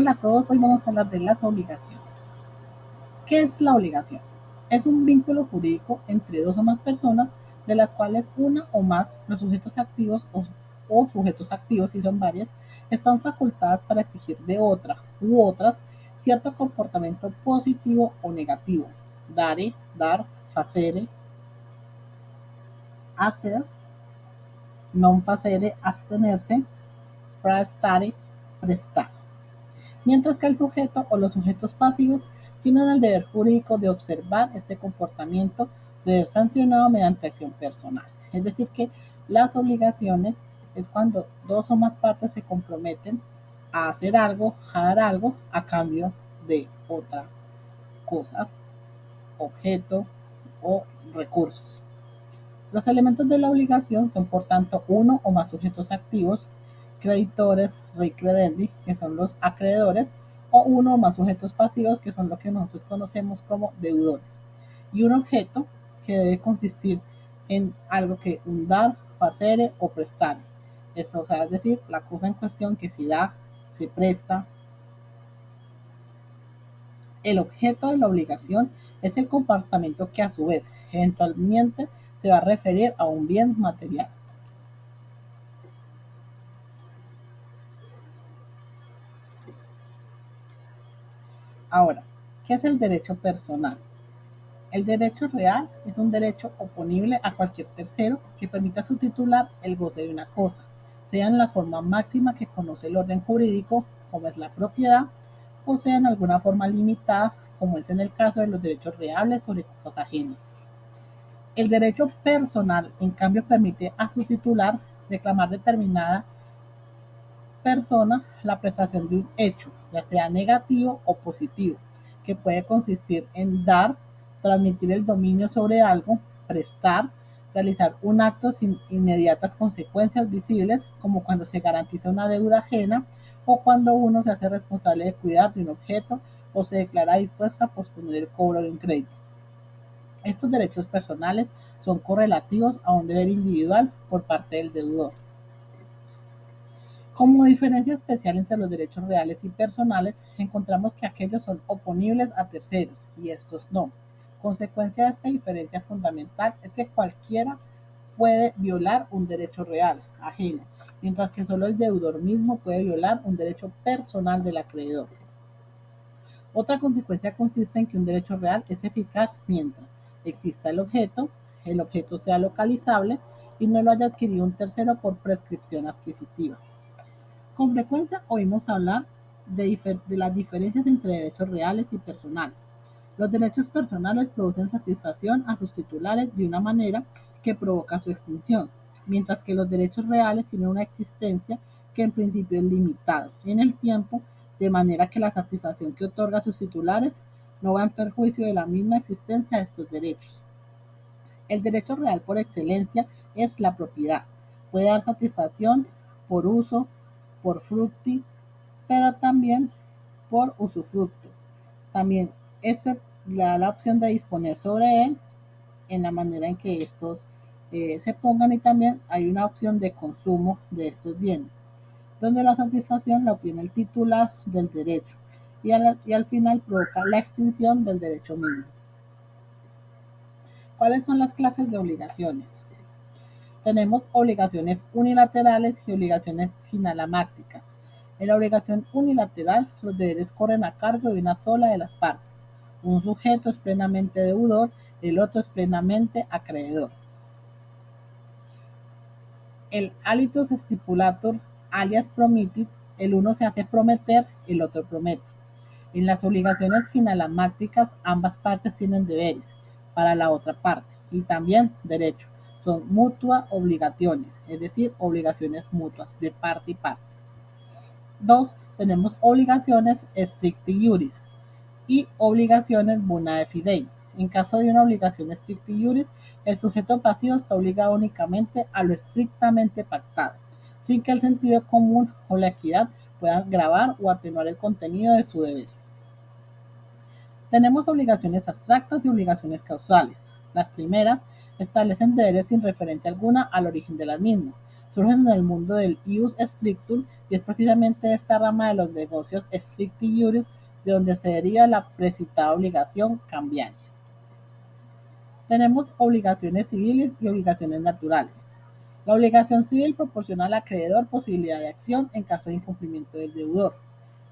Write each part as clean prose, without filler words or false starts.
Hola a todos, hoy vamos a hablar de las obligaciones. ¿Qué es la obligación? Es un vínculo jurídico entre dos o más personas de las cuales una o más los sujetos activos o sujetos activos, si son varias, están facultadas para exigir de otra u otras cierto comportamiento positivo o negativo. Dare, dar, facere, hacer, non facere, abstenerse, prestare, prestar. Mientras que el sujeto o los sujetos pasivos tienen el deber jurídico de observar este comportamiento de ser sancionado mediante acción personal. Es decir, que las obligaciones es cuando dos o más partes se comprometen a hacer algo, a dar algo a cambio de otra cosa, objeto o recursos. Los elementos de la obligación son, por tanto, uno o más sujetos activos, creditores, rei credendi, que son los acreedores, o uno o más sujetos pasivos, que son lo que nosotros conocemos como deudores. Y un objeto que debe consistir en algo que un dar, facere o prestare. Esto, o sea, es decir, la cosa en cuestión que se da, se presta. El objeto de la obligación es el comportamiento que a su vez eventualmente se va a referir a un bien material. Ahora, ¿qué es el derecho personal? El derecho real es un derecho oponible a cualquier tercero que permita a su titular el goce de una cosa, sea en la forma máxima que conoce el orden jurídico, como es la propiedad, o sea en alguna forma limitada, como es en el caso de los derechos reales sobre cosas ajenas. El derecho personal, en cambio, permite a su titular reclamar determinada persona la prestación de un hecho, ya sea negativo o positivo, que puede consistir en dar, transmitir el dominio sobre algo, prestar, realizar un acto sin inmediatas consecuencias visibles, como cuando se garantiza una deuda ajena o cuando uno se hace responsable de cuidar de un objeto o se declara dispuesto a posponer el cobro de un crédito. Estos derechos personales son correlativos a un deber individual por parte del deudor. Como diferencia especial entre los derechos reales y personales, encontramos que aquellos son oponibles a terceros y estos no. Consecuencia de esta diferencia fundamental es que cualquiera puede violar un derecho real ajeno, mientras que solo el deudor mismo puede violar un derecho personal del acreedor. Otra consecuencia consiste en que un derecho real es eficaz mientras exista el objeto sea localizable y no lo haya adquirido un tercero por prescripción adquisitiva. Con frecuencia oímos hablar de las diferencias entre derechos reales y personales. Los derechos personales producen satisfacción a sus titulares de una manera que provoca su extinción, mientras que los derechos reales tienen una existencia que en principio es limitado en el tiempo, de manera que la satisfacción que otorga a sus titulares no va en perjuicio de la misma existencia de estos derechos. El derecho real por excelencia es la propiedad. Puede dar satisfacción por uso, por fructi, pero también por usufructo. También este le da la opción de disponer sobre él en la manera en que estos se pongan, y también hay una opción de consumo de estos bienes, donde la satisfacción la obtiene el titular del derecho y al final provoca la extinción del derecho mismo. ¿Cuáles son las clases de obligaciones? Tenemos obligaciones unilaterales y obligaciones sinalamácticas. En la obligación unilateral, los deberes corren a cargo de una sola de las partes. Un sujeto es plenamente deudor, el otro es plenamente acreedor. El alitus stipulator alias promitit, el uno se hace prometer, el otro promete. En las obligaciones sinalamácticas, ambas partes tienen deberes para la otra parte y también derechos. Son mutua obligaciones, es decir, obligaciones mutuas de parte y parte. Dos, tenemos obligaciones stricti juris y obligaciones bona fide. En caso de una obligación stricti juris, el sujeto pasivo está obligado únicamente a lo estrictamente pactado, sin que el sentido común o la equidad puedan gravar o atenuar el contenido de su deber. Tenemos obligaciones abstractas y obligaciones causales. Las primeras establecen deberes sin referencia alguna al origen de las mismas. surgen en el mundo del ius strictum y es precisamente esta rama de los negocios stricti juris de donde se deriva la precitada obligación cambiaria. Tenemos obligaciones civiles y obligaciones naturales. La obligación civil proporciona al acreedor posibilidad de acción en caso de incumplimiento del deudor.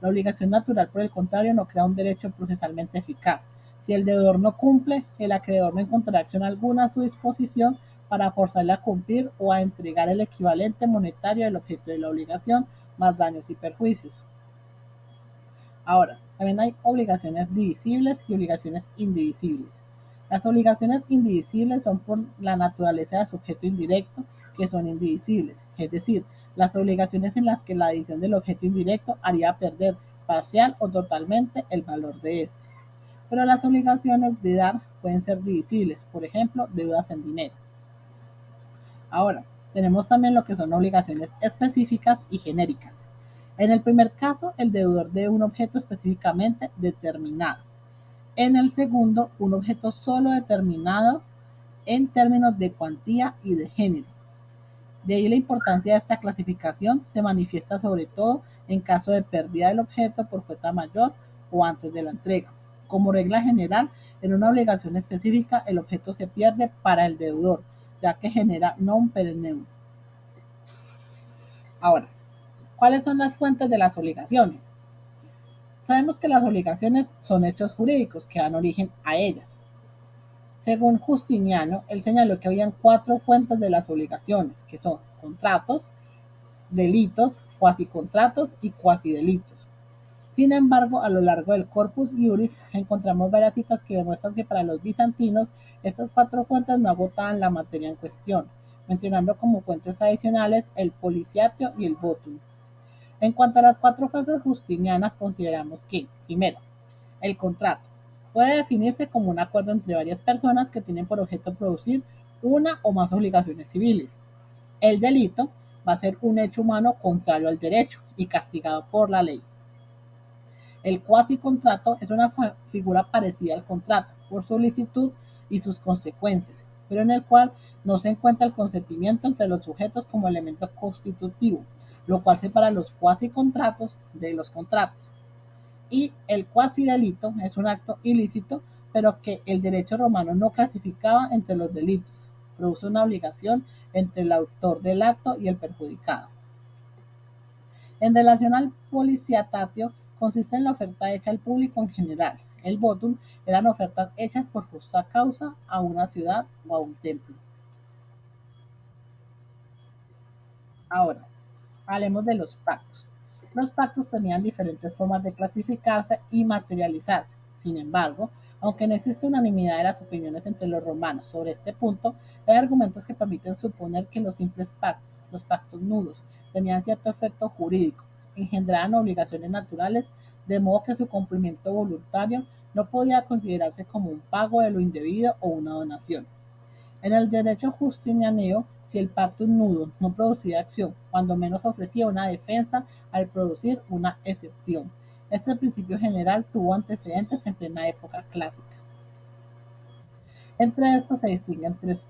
La obligación natural, por el contrario, no crea un derecho procesalmente eficaz. Si el deudor no cumple, el acreedor no encontrará acción alguna a su disposición para forzarle a cumplir o a entregar el equivalente monetario del objeto de la obligación, más daños y perjuicios. Ahora, también hay obligaciones divisibles y obligaciones indivisibles. Las obligaciones indivisibles son por la naturaleza de sujeto indirecto, que son indivisibles, es decir, las obligaciones en las que la división del objeto indirecto haría perder parcial o totalmente el valor de este. Pero las obligaciones de dar pueden ser divisibles, por ejemplo, deudas en dinero. Ahora, tenemos también lo que son obligaciones específicas y genéricas. En el primer caso, el deudor debe un objeto específicamente determinado. En el segundo, un objeto solo determinado en términos de cuantía y de género. De ahí la importancia de esta clasificación se manifiesta sobre todo en caso de pérdida del objeto por fuerza mayor o antes de la entrega. Como regla general, en una obligación específica el objeto se pierde para el deudor, ya que genera non perennem. Ahora, ¿cuáles son las fuentes de las obligaciones? Sabemos que las obligaciones son hechos jurídicos que dan origen a ellas. Según Justiniano, él señaló que habían 4 fuentes de las obligaciones, que son contratos, delitos, cuasicontratos y cuasidelitos. Sin embargo, a lo largo del Corpus Juris encontramos varias citas que demuestran que para los bizantinos estas 4 fuentes no agotaban la materia en cuestión, mencionando como fuentes adicionales el policiatio y el votum. En cuanto a las 4 fuentes justinianas, consideramos que, primero, el contrato puede definirse como un acuerdo entre varias personas que tienen por objeto producir una o más obligaciones civiles. El delito va a ser un hecho humano contrario al derecho y castigado por la ley. El cuasi-contrato es una figura parecida al contrato por su licitud y sus consecuencias, pero en el cual no se encuentra el consentimiento entre los sujetos como elemento constitutivo, lo cual separa los cuasi-contratos de los contratos. Y el cuasi-delito es un acto ilícito, pero que el derecho romano no clasificaba entre los delitos. Produce una obligación entre el autor del acto y el perjudicado. En relación al policiatatio, consiste en la oferta hecha al público en general. El votum eran ofertas hechas por justa causa a una ciudad o a un templo. Ahora, hablemos de los pactos. Los pactos tenían diferentes formas de clasificarse y materializarse. Sin embargo, aunque no existe unanimidad de las opiniones entre los romanos sobre este punto, hay argumentos que permiten suponer que los simples pactos, los pactos nudos, tenían cierto efecto jurídico, engendraban obligaciones naturales, de modo que su cumplimiento voluntario no podía considerarse como un pago de lo indebido o una donación. En el derecho justiniano, si el pactus nudo no producía acción, cuando menos ofrecía una defensa al producir una excepción. Este principio general tuvo antecedentes en plena época clásica. Entre estos se distinguen 3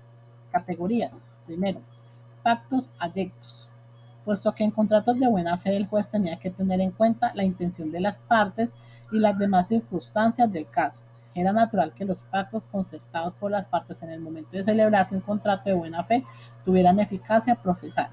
categorías. Primero, pactos adectos, puesto que en contratos de buena fe el juez tenía que tener en cuenta la intención de las partes y las demás circunstancias del caso. Era natural que los pactos concertados por las partes en el momento de celebrarse un contrato de buena fe tuvieran eficacia procesal.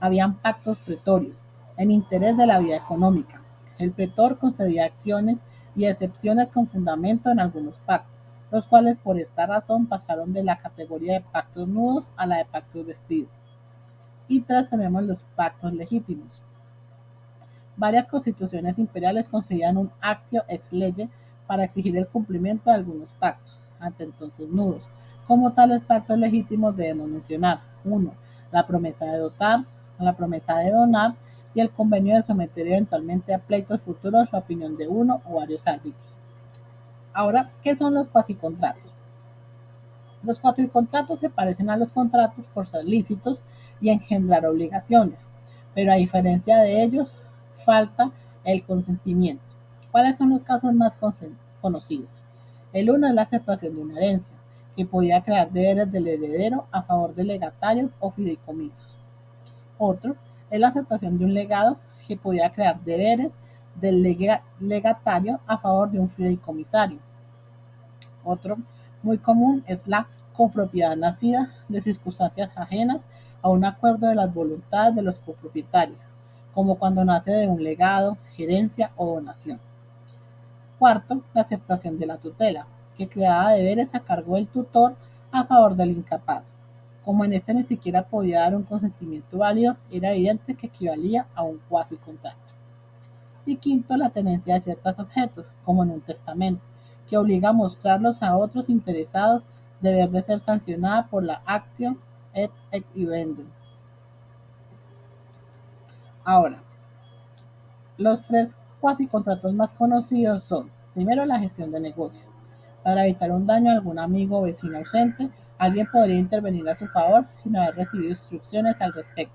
Habían pactos pretorios, en interés de la vida económica. El pretor concedía acciones y excepciones con fundamento en algunos pactos, los cuales por esta razón pasaron de la categoría de pactos nudos a la de pactos vestidos. Y tras tenemos los pactos legítimos. Varias constituciones imperiales concedían un actio ex lege para exigir el cumplimiento de algunos pactos, ante entonces nudos. Como tales pactos legítimos debemos mencionar: 1. La promesa de dotar, la promesa de donar y el convenio de someter eventualmente a pleitos futuros la opinión de uno o varios árbitros. Ahora, ¿qué son los cuasicontratos? Los cuasicontratos se parecen a los contratos por ser lícitos y engendrar obligaciones, pero a diferencia de ellos, falta el consentimiento. ¿Cuáles son los casos más conocidos? El uno es la aceptación de una herencia, que podía crear deberes del heredero a favor de legatarios o fideicomisos. Otro es la aceptación de un legado que podía crear deberes del legatario a favor de un fideicomisario. Otro muy común es la copropiedad nacida de circunstancias ajenas a un acuerdo de las voluntades de los copropietarios, como cuando nace de un legado, gerencia o donación. Cuarto, la aceptación de la tutela, que creaba deberes a cargo del tutor a favor del incapaz. Como en este ni siquiera podía dar un consentimiento válido, era evidente que equivalía a un cuasi contrato. Y quinto, la tenencia de ciertos objetos, como en un testamento, que obliga a mostrarlos a otros interesados, deber de ser sancionada por la actio et exhibendum. Ahora, los tres cuasi contratos más conocidos son, primero, la gestión de negocios. Para evitar un daño a algún amigo o vecino ausente, alguien podría intervenir a su favor sin haber recibido instrucciones al respecto.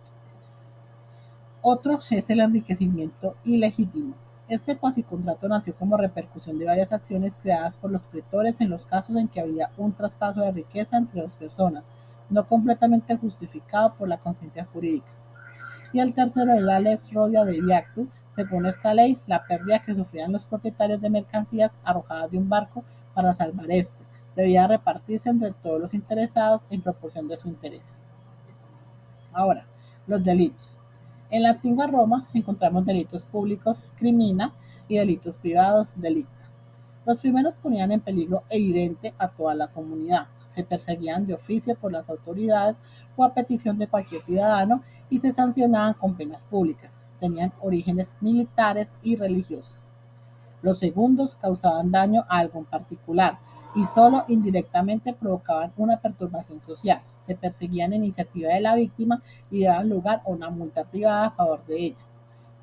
Otro es el enriquecimiento ilegítimo. Este cuasicontrato nació como repercusión de varias acciones creadas por los pretores en los casos en que había un traspaso de riqueza entre dos personas, no completamente justificado por la conciencia jurídica. Y el tercero es la lex rodia de viactu. Según esta ley, la pérdida que sufrían los propietarios de mercancías arrojadas de un barco para salvar este debía repartirse entre todos los interesados en proporción de su interés. Ahora, los delitos. En la antigua Roma encontramos delitos públicos, crimina, y delitos privados, delicta. Los primeros ponían en peligro evidente a toda la comunidad. Se perseguían de oficio por las autoridades o a petición de cualquier ciudadano y se sancionaban con penas públicas. Tenían orígenes militares y religiosos. Los segundos causaban daño a algo en particular y solo indirectamente provocaban una perturbación social. Se perseguían en iniciativa de la víctima y daban lugar a una multa privada a favor de ella.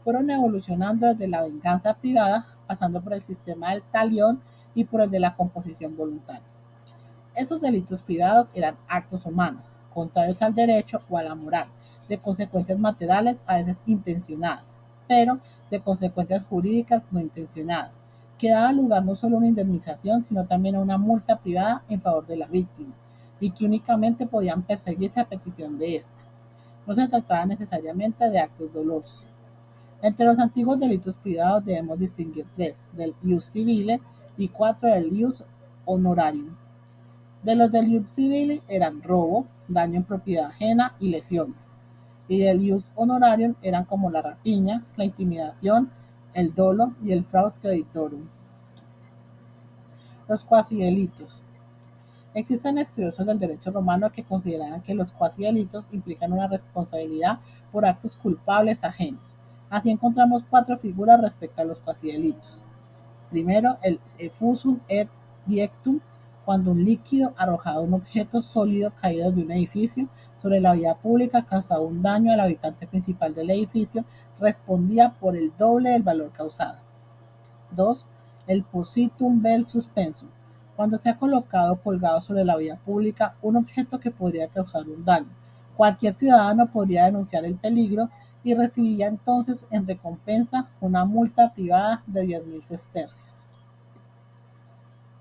Fueron evolucionando desde la venganza privada, pasando por el sistema del talión y por el de la composición voluntaria. Esos delitos privados eran actos humanos, contrarios al derecho o a la moral, de consecuencias materiales a veces intencionadas, pero de consecuencias jurídicas no intencionadas, que daba lugar no solo a una indemnización, sino también a una multa privada en favor de la víctima, y que únicamente podían perseguirse a petición de ésta. No se trataba necesariamente de actos dolosos. Entre los antiguos delitos privados debemos distinguir tres, del ius civile y cuatro del ius honorarium. De los del ius civile eran robo, daño en propiedad ajena y lesiones. Y del ius honorarium eran como la rapiña, la intimidación, el dolo y el fraus creditorum. Los cuasidelitos. Existen estudiosos del derecho romano que consideran que los cuasidelitos implican una responsabilidad por actos culpables ajenos. Así encontramos cuatro figuras respecto a los cuasidelitos. Primero, el effusum et diectum, cuando un líquido arrojado a un objeto sólido caído de un edificio sobre la vía pública causaba un daño al habitante principal del edificio, respondía por el doble del valor causado. 2. El positum vel suspensum, cuando se ha colocado colgado sobre la vía pública un objeto que podría causar un daño. Cualquier ciudadano podría denunciar el peligro y recibiría entonces en recompensa una multa privada de 10.000 sestercios.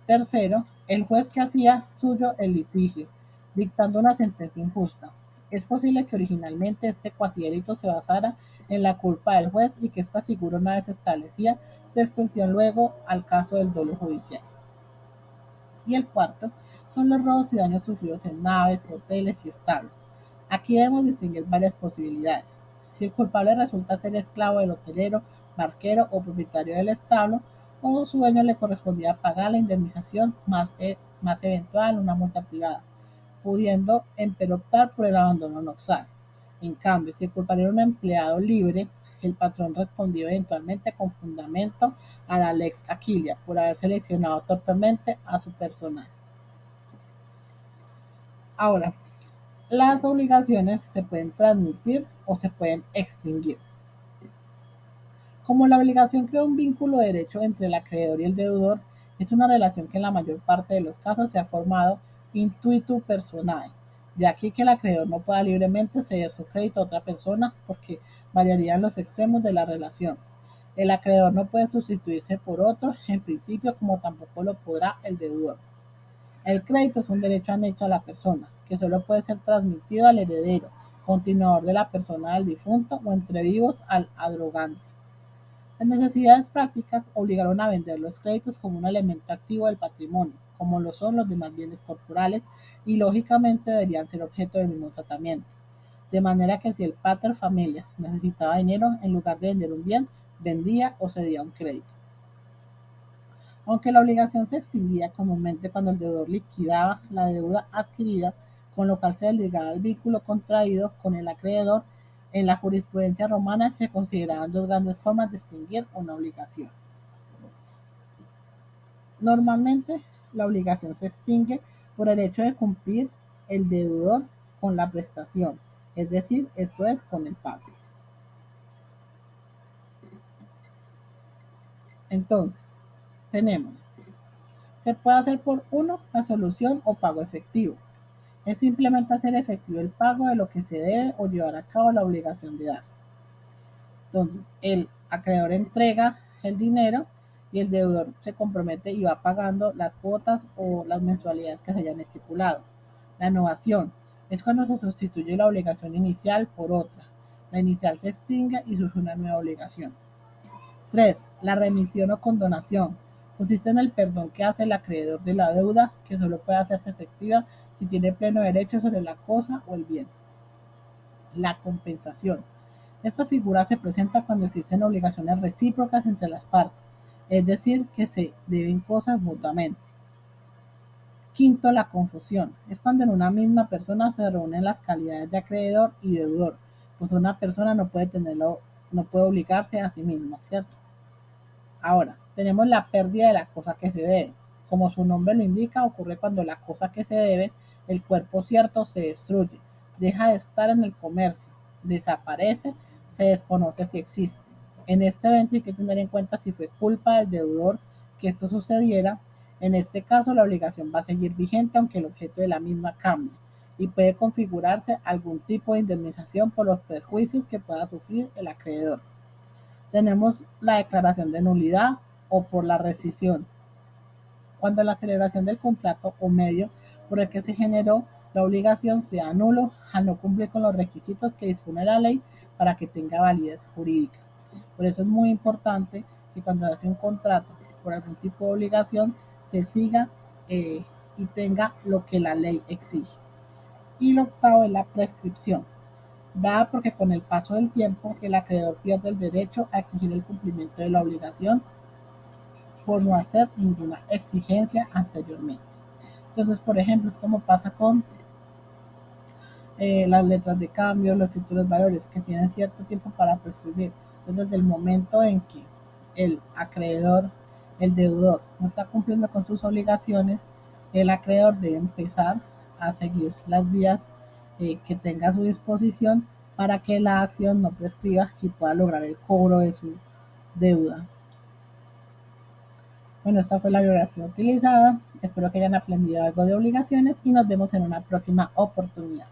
Tercero, el juez que hacía suyo el litigio, dictando una sentencia injusta. Es posible que originalmente este cuasidelito se basara en la culpa del juez y que esta figura, una vez establecida, se extendió luego al caso del dolo judicial. Y el cuarto son los robos y daños sufridos en naves, hoteles y establos. Aquí debemos distinguir varias posibilidades. Si el culpable resulta ser esclavo del hotelero, barquero o propietario del establo, o su dueño le correspondía pagar la indemnización más eventual, una multa privada, pudiendo empero optar por el abandono noxal. En cambio, si el culpable era un empleado libre, el patrón respondió eventualmente con fundamento a la lex Aquilia por haber seleccionado torpemente a su personal. Ahora, las obligaciones se pueden transmitir o se pueden extinguir. Como la obligación crea un vínculo de derecho entre el acreedor y el deudor, es una relación que en la mayor parte de los casos se ha formado intuitu personae, de aquí que el acreedor no pueda libremente ceder su crédito a otra persona porque variarían los extremos de la relación. El acreedor no puede sustituirse por otro, en principio, como tampoco lo podrá el deudor. El crédito es un derecho anexo a la persona, que solo puede ser transmitido al heredero, continuador de la persona del difunto o entre vivos al adrogante. Las necesidades prácticas obligaron a vender los créditos como un elemento activo del patrimonio, como lo son los demás bienes corporales, y lógicamente deberían ser objeto del mismo tratamiento. De manera que si el pater familias necesitaba dinero, en lugar de vender un bien, vendía o cedía un crédito. Aunque la obligación se extinguía comúnmente cuando el deudor liquidaba la deuda adquirida, con lo cual se desligaba el vínculo contraído con el acreedor, en la jurisprudencia romana se consideraban dos grandes formas de extinguir una obligación. Normalmente, la obligación se extingue por el hecho de cumplir el deudor con la prestación, es decir, esto es con el pago. Entonces, tenemos, se puede hacer por uno, la solución o pago efectivo. Es simplemente hacer efectivo el pago de lo que se debe o llevar a cabo la obligación de dar. Entonces, el acreedor entrega el dinero y el deudor se compromete y va pagando las cuotas o las mensualidades que se hayan estipulado. La innovación es cuando se sustituye la obligación inicial por otra. La inicial se extingue y surge una nueva obligación. 3. La remisión o condonación. Consiste en el perdón que hace el acreedor de la deuda, que solo puede hacerse efectiva si tiene pleno derecho sobre la cosa o el bien. La compensación. Esta figura se presenta cuando existen obligaciones recíprocas entre las partes, es decir, que se deben cosas mutuamente. Quinto, la confusión. Es cuando en una misma persona se reúnen las calidades de acreedor y deudor, pues una persona no puede obligarse a sí misma, ¿cierto? Ahora, tenemos la pérdida de la cosa que se debe. Como su nombre lo indica, ocurre cuando la cosa que se debe, el cuerpo cierto, se destruye, deja de estar en el comercio, desaparece, se desconoce si existe. En este evento hay que tener en cuenta si fue culpa del deudor que esto sucediera. En este caso, la obligación va a seguir vigente aunque el objeto de la misma cambie y puede configurarse algún tipo de indemnización por los perjuicios que pueda sufrir el acreedor. Tenemos la declaración de nulidad o por la rescisión, cuando la celebración del contrato o medio por el que se generó la obligación sea nulo al no cumplir con los requisitos que dispone la ley para que tenga validez jurídica. Por eso es muy importante que cuando se hace un contrato por algún tipo de obligación se siga y tenga lo que la ley exige. Y lo octavo es la prescripción, dada porque con el paso del tiempo el acreedor pierde el derecho a exigir el cumplimiento de la obligación por no hacer ninguna exigencia anteriormente. Entonces, por ejemplo, es como pasa con las letras de cambio, los títulos valores, que tienen cierto tiempo para prescribir. Entonces, desde el momento en que el acreedor, el deudor, no está cumpliendo con sus obligaciones, el acreedor debe empezar a seguir las vías que tenga a su disposición para que la acción no prescriba y pueda lograr el cobro de su deuda. Bueno, esta fue la bibliografía utilizada. Espero que hayan aprendido algo de obligaciones y nos vemos en una próxima oportunidad.